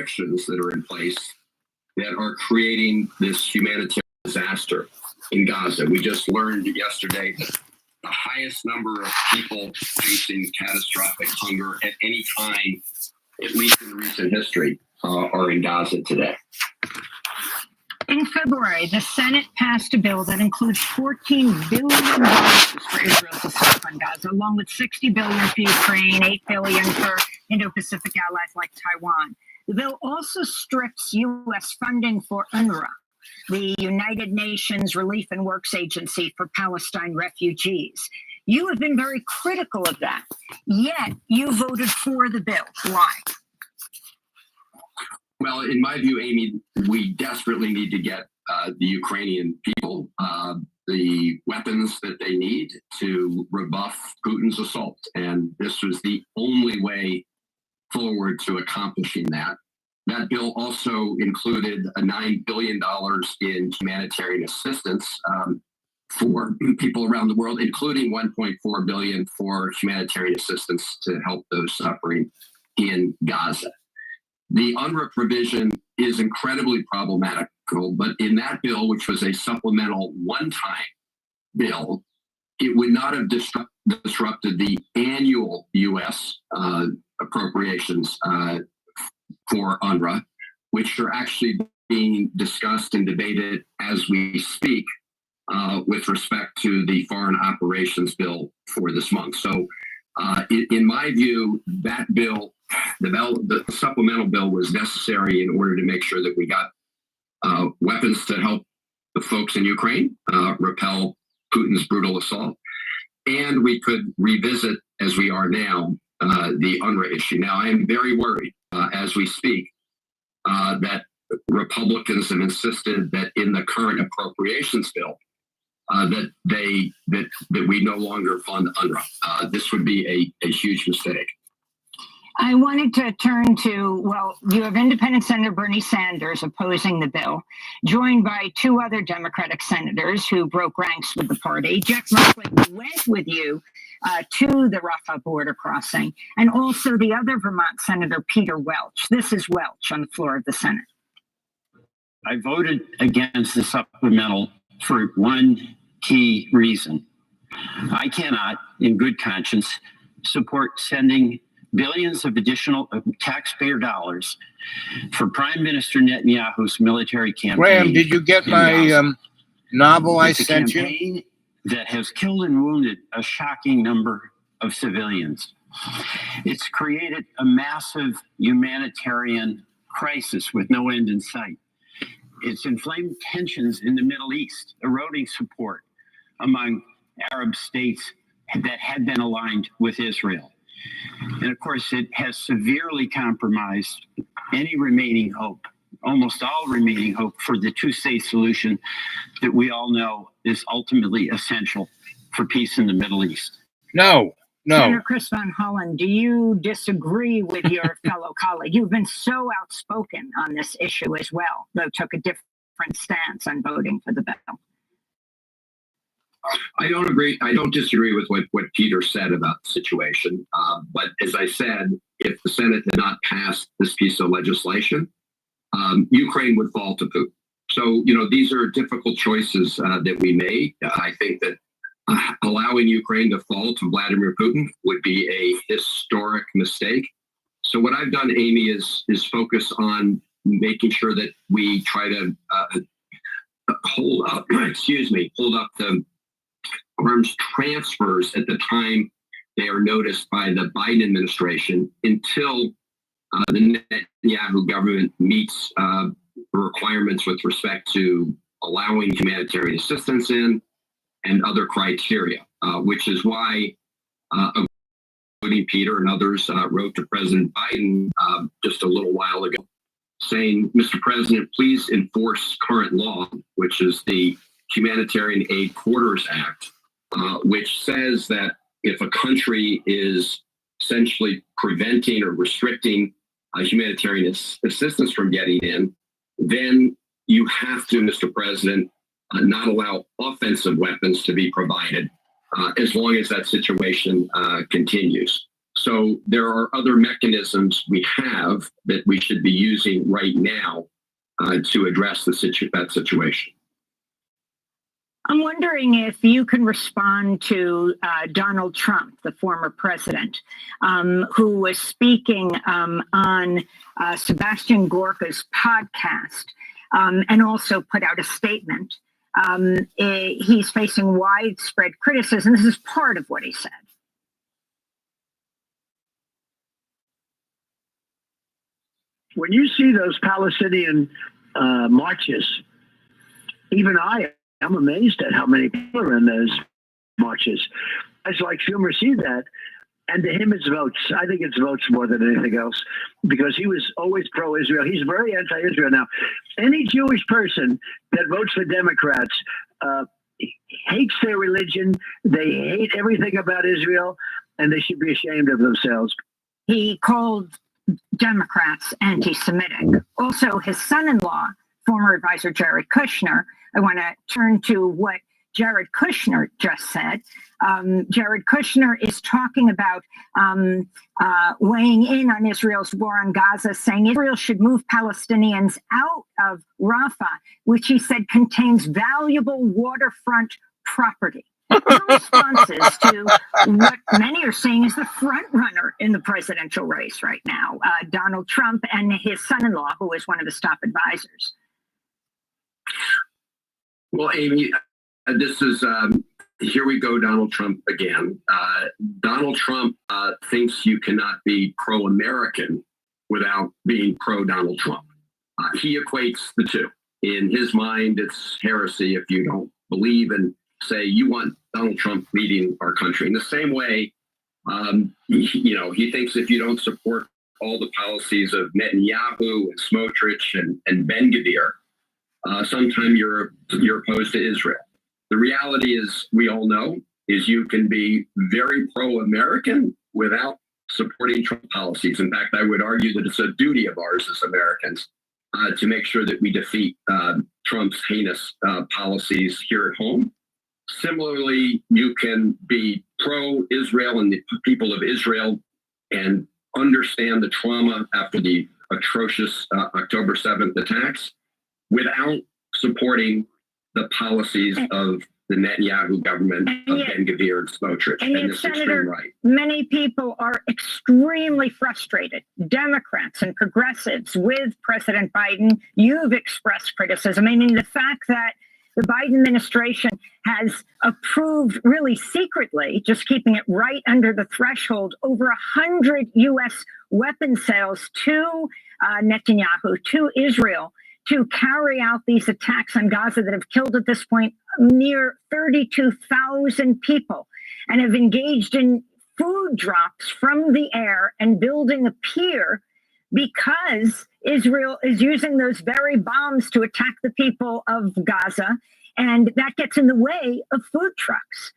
restrictions that are in place that are creating this humanitarian disaster in Gaza. We just learned yesterday that the highest number of people facing catastrophic hunger at any time, at least in recent history, are in Gaza today. In February, the Senate passed a bill that includes $14 billion for Israel to stop on Gaza, along with $60 billion for Ukraine, $8 billion for Indo-Pacific allies like Taiwan. The bill also strips U.S. funding for UNRWA, the United Nations Relief and Works Agency for Palestine refugees. You have been very critical of that, yet you voted for the bill. Why? Well, in my view, Amy, we desperately need to get the Ukrainian people the weapons that they need to rebuff Putin's assault. And this was the only way forward to accomplishing that. That bill also included a $9 billion in humanitarian assistance for people around the world, including $1.4 billion for humanitarian assistance to help those suffering in Gaza. The UNRWA provision is incredibly problematical, but in that bill, which was a supplemental one-time bill, it would not have disrupted the annual U.S. Appropriations for UNRWA, which are actually being discussed and debated as we speak with respect to the foreign operations bill for this month. So in my view, that bill, the supplemental bill was necessary in order to make sure that we got weapons to help the folks in Ukraine repel Putin's brutal assault. And we could revisit, as we are now, the UNRWA issue. Now, I am very worried as we speak that Republicans have insisted that in the current appropriations bill, that we no longer fund UNRWA. This would be a huge mistake. I wanted to turn to, well, you have independent Senator Bernie Sanders opposing the bill, joined by two other Democratic senators who broke ranks with the party. Jeff Merkley went with you to the Rafah border crossing, and also the other Vermont Senator, Peter Welch. This is Welch on the floor of the Senate. I voted against the supplemental for one key reason. I cannot, in good conscience, support sending billions of additional taxpayer dollars for Prime Minister Netanyahu's military campaign. Graham, did you get my novel I sent you? That has killed and wounded a shocking number of civilians. It's created a massive humanitarian crisis with no end in sight. It's inflamed tensions in the Middle East, eroding support among Arab states that had been aligned with Israel. And of course, it has severely compromised any remaining hope, almost all remaining hope for the two-state solution that we all know is ultimately essential for peace in the Middle East. No. Senator Chris Van Hollen, do you disagree with your fellow colleague? You've been so outspoken on this issue as well, though took a different stance on voting for the bill. I don't agree. I don't disagree with what Peter said about the situation. But as I said, if the Senate had not passed this piece of legislation, Ukraine would fall to Putin. So, these are difficult choices that we made. I think that allowing Ukraine to fall to Vladimir Putin would be a historic mistake. So what I've done, Amy, is focus on making sure that we try to hold up the arms transfers at the time they are noticed by the Biden administration until the Netanyahu government meets requirements with respect to allowing humanitarian assistance in and other criteria, which is why, including Peter and others, wrote to President Biden just a little while ago saying, Mr. President, please enforce current law, which is the Humanitarian Aid Quarters Act, which says that if a country is essentially preventing or restricting humanitarian assistance from getting in, then you have to, Mr. President, not allow offensive weapons to be provided as long as that situation continues. So there are other mechanisms we have that we should be using right now to address that situation. I'm wondering if you can respond to Donald Trump, the former president, who was speaking on Sebastian Gorka's podcast and also put out a statement. He's facing widespread criticism. This is part of what he said. When you see those Palestinian marches, even I'm amazed at how many people are in those marches. Guys like Schumer see that, and to him it's votes. I think it's votes more than anything else, because he was always pro-Israel. He's very anti-Israel now. Any Jewish person that votes for Democrats hates their religion. They hate everything about Israel, and they should be ashamed of themselves. He called Democrats anti-Semitic. Also, his son-in-law, former advisor Jared Kushner. I want to turn to what Jared Kushner just said. Jared Kushner is talking about weighing in on Israel's war on Gaza, saying Israel should move Palestinians out of Rafah, which he said contains valuable waterfront property. Your responses to what many are saying is the front runner in the presidential race right now, Donald Trump and his son-in-law, who is one of his top advisors. Well, Amy, this is here we go, Donald Trump again. Donald Trump thinks you cannot be pro-American without being pro-Donald Trump. He equates the two. In his mind, it's heresy if you don't believe and say you want Donald Trump leading our country. In the same way, he thinks if you don't support all the policies of Netanyahu and Smotrich and Ben-Gvir, sometime you're opposed to Israel. The reality is, we all know, is you can be very pro-American without supporting Trump policies. In fact, I would argue that it's a duty of ours as Americans to make sure that we defeat Trump's heinous policies here at home. Similarly, you can be pro-Israel and the people of Israel and understand the trauma after the atrocious October 7th attacks without supporting the policies of the Netanyahu government of Ben-Gvir and Smotrich and this extreme right. Many people are extremely frustrated, Democrats and progressives, with President Biden. You've expressed criticism. I mean, the fact that the Biden administration has approved, really secretly, just keeping it right under the threshold, over 100 U.S. weapon sales to Netanyahu, to Israel, to carry out these attacks on Gaza that have killed at this point near 32,000 people and have engaged in food drops from the air and building a pier because Israel is using those very bombs to attack the people of Gaza, and that gets in the way of food trucks.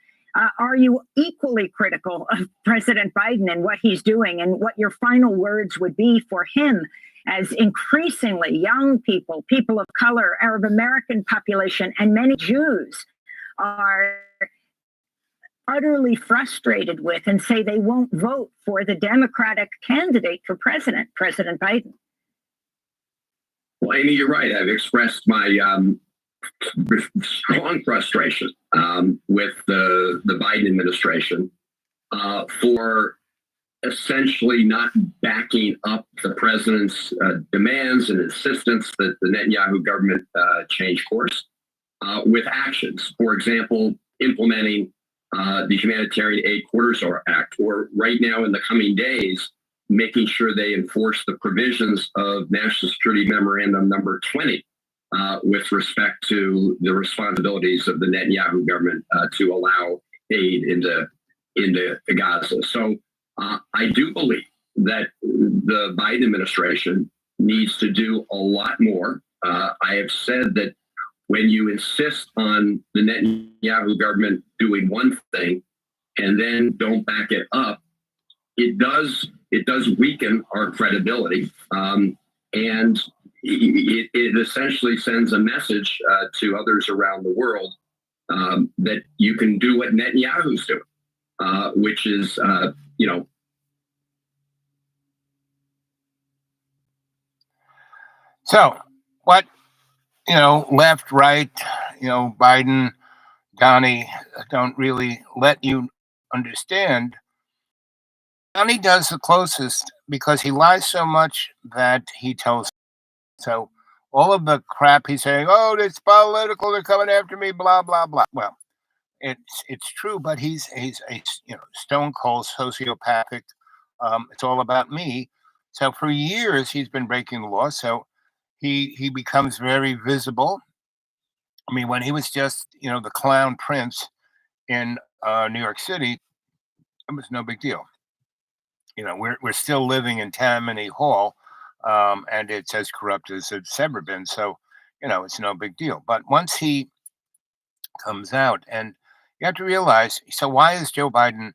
Are you equally critical of President Biden and what he's doing, and what your final words would be for him as increasingly young people, people of color, Arab American population, and many Jews are utterly frustrated with and say they won't vote for the Democratic candidate for president, President Biden? Well, Amy, you're right. I've expressed my strong frustration with the Biden administration for essentially not backing up the president's demands and insistence that the Netanyahu government change course with actions. For example, implementing the Humanitarian Aid Corridor Act, or right now in the coming days, making sure they enforce the provisions of National Security Memorandum number 20 with respect to the responsibilities of the Netanyahu government to allow aid into Gaza. So I do believe that the Biden administration needs to do a lot more. I have said that when you insist on the Netanyahu government doing one thing and then don't back it up, it does weaken our credibility, and it essentially sends a message to others around the world that you can do what Netanyahu's doing, which is So, what, left, right, Biden, Donnie don't really let you understand. Donnie does the closest because he lies so much that he tells. So, all of the crap he's saying, oh, it's political, they're coming after me, blah, blah, blah. Well, it's true, but he's a stone cold sociopathic. It's all about me. So for years he's been breaking the law. So he becomes very visible. I mean, when he was just the clown prince in New York City, it was no big deal. We're still living in Tammany Hall, and it's as corrupt as it's ever been. So it's no big deal. But once he comes out, and you have to realize, so why is Joe Biden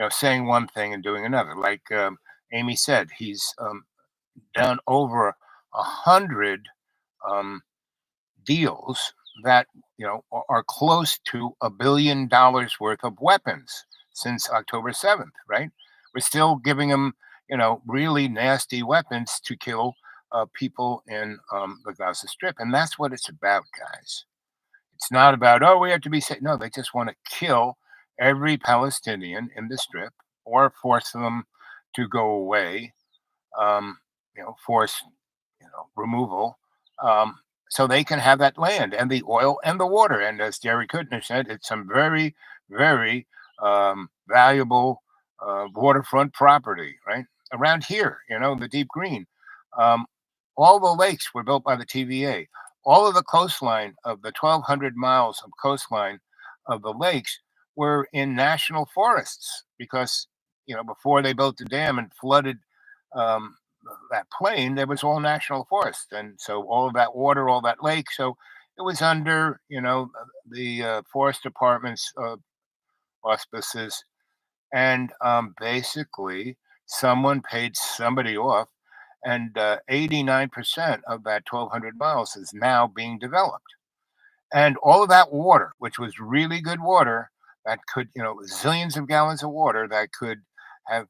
saying one thing and doing another? Like Amy said, he's done over 100 um, deals that are close to $1 billion worth of weapons since October 7th, right? We're still giving them really nasty weapons to kill people in the Gaza Strip, and that's what it's about, guys. It's not about, oh, we have to be safe. No, they just want to kill every Palestinian in the strip or force them to go away, force, removal, so they can have that land and the oil and the water. And as Jerry Kushner said, it's some very, very valuable waterfront property, right? Around here, the deep green. Um, all the lakes were built by the TVA. All of the coastline of the 1,200 miles of coastline of the lakes were in national forests because, before they built the dam and flooded that plain, there was all national forest. And so all of that water, all that lake, so it was under, the forest department's auspices. And basically, someone paid somebody off, and 89% of that 1,200 miles is now being developed. And all of that water, which was really good water, that could, zillions of gallons of water that could have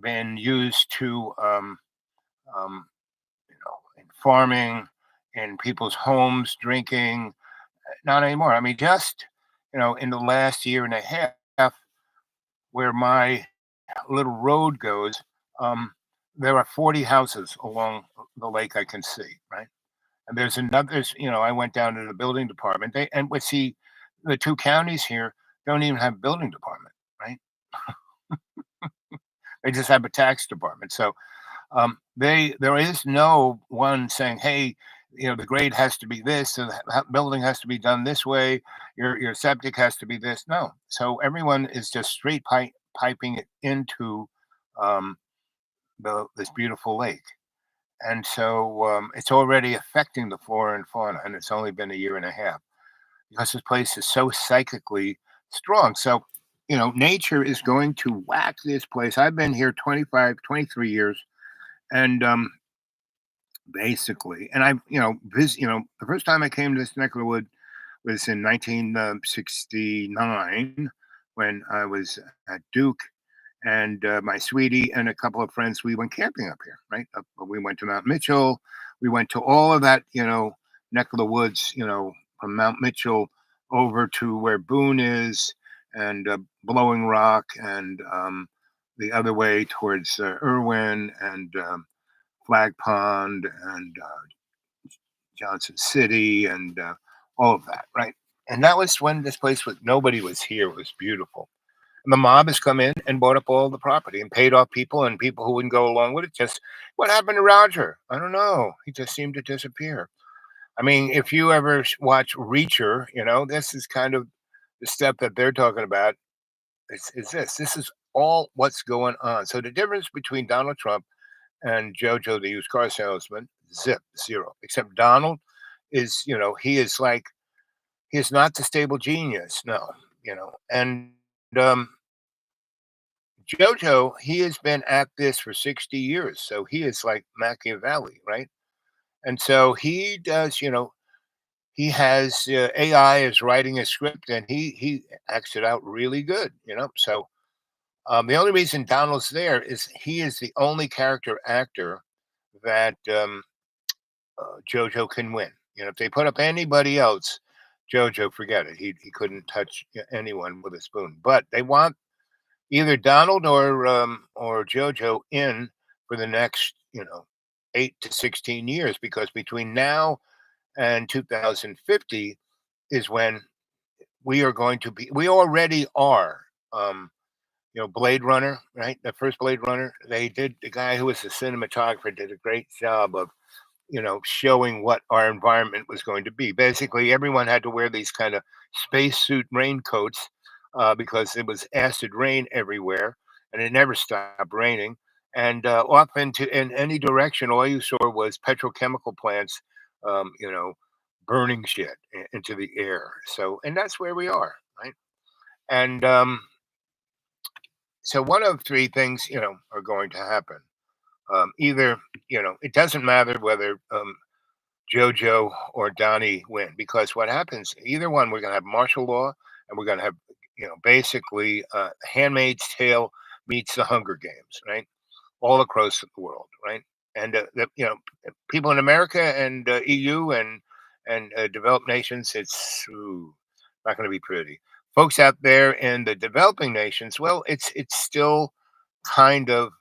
been used to, in farming, in people's homes, drinking, not anymore. I mean, just, in the last year and a half, where my little road goes, there are 40 houses along the lake I can see, right? And I went down to the building department. And we see the two counties here don't even have building department, right? They just have a tax department. So there is no one saying, hey, the grade has to be this, so the building has to be done this way, your septic has to be this. No. So everyone is just straight piping it into this beautiful lake. And so it's already affecting the flora and fauna, and it's only been a year and a half because this place is so psychically strong. So, nature is going to whack this place. I've been here 25, 23 years, and basically, and the first time I came to this neck of the wood was in 1969 when I was at Duke. And my sweetie and a couple of friends, we went camping up here, right? We went to Mount Mitchell. We went to all of that, neck of the woods, from Mount Mitchell over to where Boone is and Blowing Rock and the other way towards Irwin and Flag Pond and Johnson City and all of that, right? And that was when this place nobody was here. It was beautiful. The mob has come in and bought up all the property and paid off people and people who wouldn't go along with it. Just what happened to Roger? I don't know. He just seemed to disappear. I mean, if you ever watch Reacher, this is kind of the step that they're talking about. Is this? This is all what's going on. So the difference between Donald Trump and Jojo, the used car salesman, zero. Except Donald is, he is not the stable genius. No, and Jojo, he has been at this for 60 years. So he is like Machiavelli, right? And so he does, he has AI is writing a script and he acts it out really good, So the only reason Donald's there is he is the only character actor that JoJo can win. If they put up anybody else, JoJo, forget it. He couldn't touch anyone with a spoon. But they want either Donald or JoJo in for the next 8 to 16 years, because between now and 2050 is when we are going to be. We already are. Blade Runner, right? The first Blade Runner, the guy who was the cinematographer did a great job of showing what our environment was going to be. Basically, everyone had to wear these kind of spacesuit raincoats because it was acid rain everywhere, and it never stopped raining. And off in any direction, all you saw was petrochemical plants, burning shit into the air. So, and that's where we are, right? And so, one of three things, are going to happen. Either, it doesn't matter whether JoJo or Donnie win, because what happens, either one, we're going to have martial law, and we're going to have, basically Handmaid's Tale meets the Hunger Games, right? All across the world, right? And people in America and EU and developed nations, it's not going to be pretty. Folks out there in the developing nations, well, it's still kind of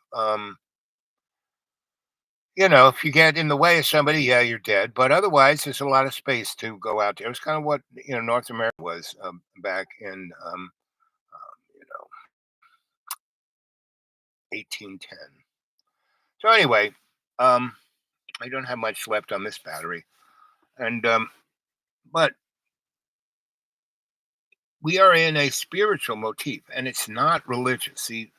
if you get in the way of somebody, yeah, you're dead. But otherwise, there's a lot of space to go out there. It's kind of what North America was back in 1810. So anyway, I don't have much left on this battery, and but we are in a spiritual motif, and it's not religious. See,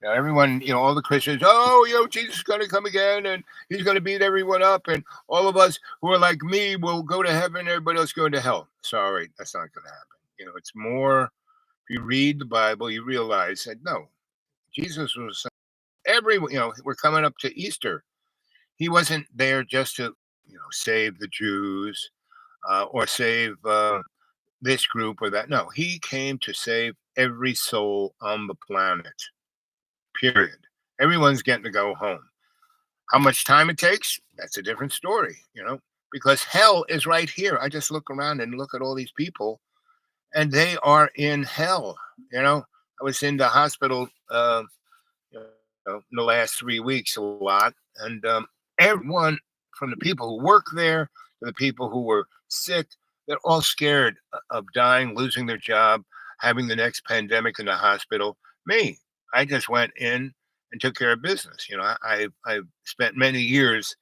everyone, all the Christians, oh, Jesus is going to come again, and he's going to beat everyone up, and all of us who are like me will go to heaven, everybody else go to hell. Sorry, that's not going to happen. It's more, if you read the Bible, you realize that no, Jesus was everyone. We're coming up to Easter. He wasn't there just to, save the Jews or save this group or that. No, he came to save every soul on the planet. Period. Everyone's getting to go home. How much time it takes? That's a different story, because hell is right here. I just look around and look at all these people, and they are in hell. I was in the hospital in the last 3 weeks a lot, and everyone from the people who work there to the people who were sick, they're all scared of dying, losing their job, having the next pandemic in the hospital. Me, I just went in and took care of business. I've spent many years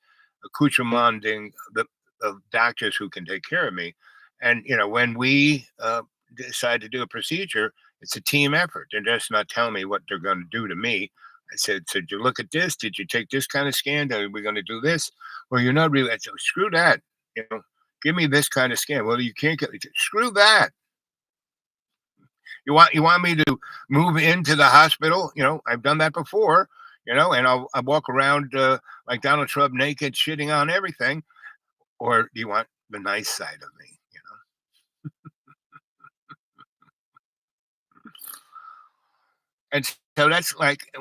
accoutremanding the doctors who can take care of me. And, when we decide to do a procedure, it's a team effort. They're just not telling me what they're going to do to me. I said, so did you look at this? Did you take this kind of scan? Are we going to do this? Well, you're not really. I said, screw that. Give me this kind of scan. Well, you can't get. Screw that. You want me to move into the hospital? I've done that before. And I walk around like Donald Trump, naked, shitting on everything. Or do you want the nice side of me? And so that's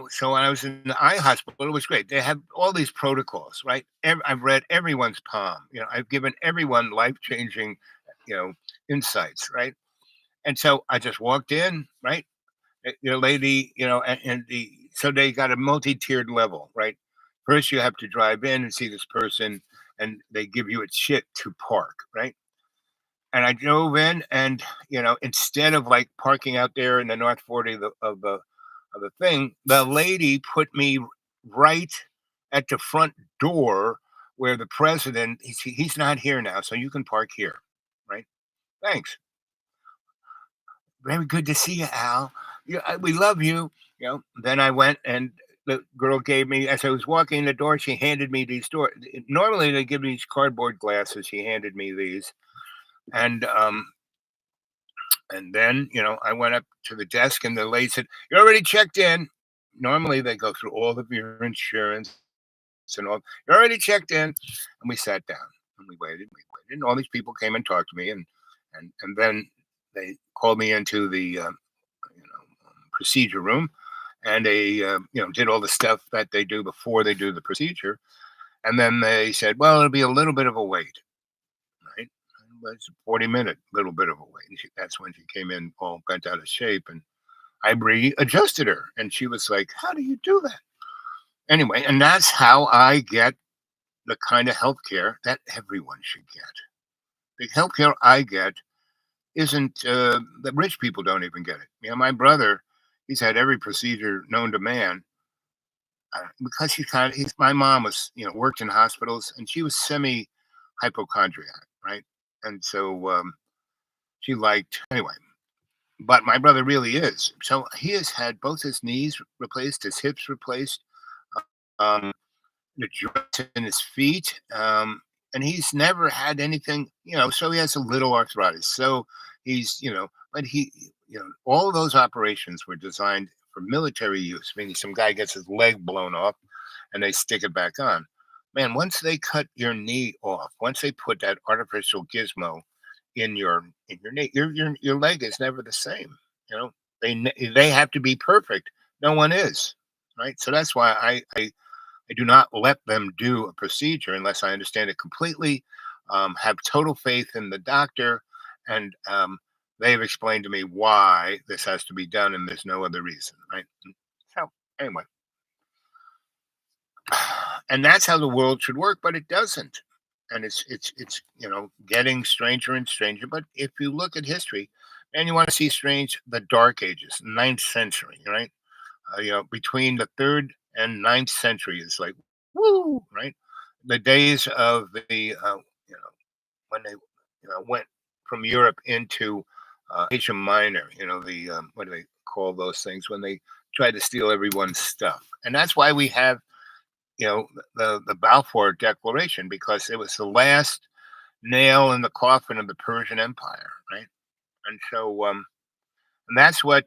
so when I was in the eye hospital, it was great. They have all these protocols, right? I've read everyone's palm. I've given everyone life-changing, insights, right? And so I just walked in, right? Lady, so they got a multi-tiered level, right? First, you have to drive in and see this person, and they give you a shit to park, right? And I drove in, and instead of like parking out there in the North 40 of the thing, the lady put me right at the front door where the president. He's not here now, so you can park here, right? Thanks. Very good to see you, Al. We love you. Then I went, and the girl gave me, as I was walking in the door, she handed me these normally they give me these cardboard glasses. She handed me these. And then, I went up to the desk, and the lady said, "You're already checked in." Normally they go through all of your insurance and all. You're already checked in. And we sat down and we waited. And all these people came and talked to me, and then they called me into the procedure room, and they did all the stuff that they do before they do the procedure. And then they said, well, it'll be a little bit of a wait, right? It's a 40-minute little bit of a wait. That's when she came in all bent out of shape, and I readjusted her, and she was like, how do you do that? Anyway, and that's how I get the kind of health care that everyone should get. The health care I get isn't that rich people don't even get it. My brother, he's had every procedure known to man because my mom was, worked in hospitals, and she was semi hypochondriac, right? And so she liked, anyway, but my brother really is. So he has had both his knees replaced, his hips replaced, um, the joints in his feet. And he's never had anything, so he has a little arthritis. So he's, but all of those operations were designed for military use, meaning some guy gets his leg blown off and they stick it back on. Man, once they cut your knee off, once they put that artificial gizmo in your knee, your leg is never the same. They have to be perfect. No one is, right? So that's why I do not let them do a procedure unless I understand it completely, have total faith in the doctor, and they've explained to me why this has to be done, and there's no other reason, right? So anyway, and that's how the world should work, but it doesn't, and it's getting stranger and stranger. But if you look at history, and you want to see strange, the Dark Ages, 9th century, right? Between the 3rd and 9th century is like, woo, right? The days of the, when they, went from Europe into Asia Minor, what do they call those things when they try to steal everyone's stuff? And that's why we have, the Balfour Declaration, because it was the last nail in the coffin of the Persian Empire, right? And so, and that's what,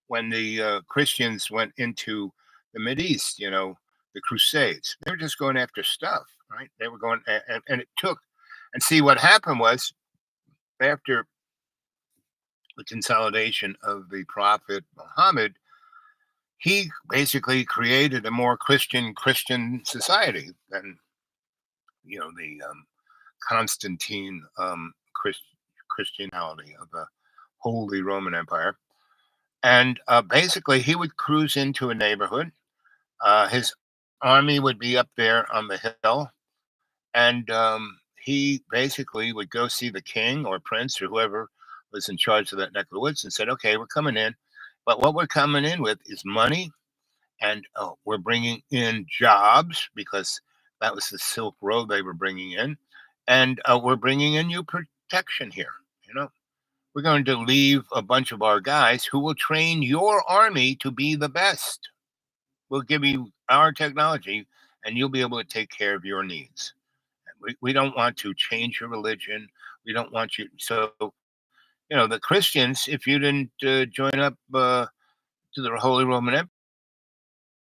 when the Christians went into the Mideast, the Crusades, they were just going after stuff, right? They were going, and it took, and see what happened was after the consolidation of the Prophet Muhammad, he basically created a more Christian society than, the Constantine Christianity of the Holy Roman Empire. And basically, he would cruise into a neighborhood. His army would be up there on the hill, and he basically would go see the king or prince or whoever was in charge of that neck of the woods and said, "Okay, we're coming in, but what we're coming in with is money, and we're bringing in jobs because that was the Silk Road they were bringing in, and we're bringing in new protection here. You know, we're going to leave a bunch of our guys who will train your army to be the best. We'll give you our technology, and you'll be able to take care of your needs. We don't want to change your religion. We don't want you." So, the Christians, if you didn't join up to the Holy Roman Empire,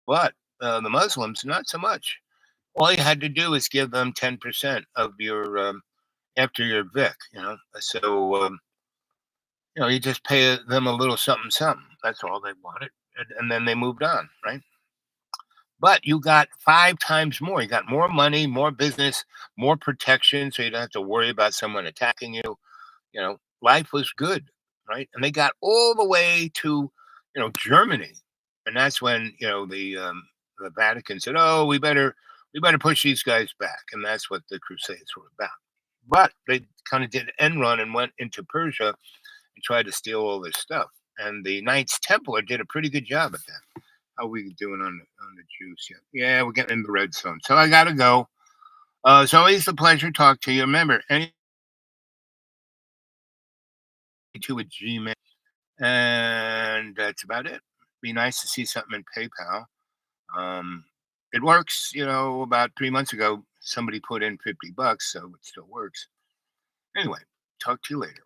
but the Muslims, not so much. All you had to do is give them 10% of your after your Vic. So you just pay them a little something, something. That's all they wanted, and then they moved on, right? But you got 5 times more. You got more money, more business, more protection, so you don't have to worry about someone attacking you. Life was good, right? And they got all the way to, Germany, and that's when the Vatican said, "Oh, we better push these guys back," and that's what the Crusades were about. But they kind of did an end run and went into Persia and tried to steal all this stuff. And the Knights Templar did a pretty good job at that. How are we doing on the juice yet? Yeah, we're getting in the red zone. So I gotta go. It's always a pleasure to talk to you. Remember, any to a Gmail, and that's about it. Be nice to see something in PayPal. It works. About 3 months ago, somebody put in $50, so it still works. Anyway, talk to you later.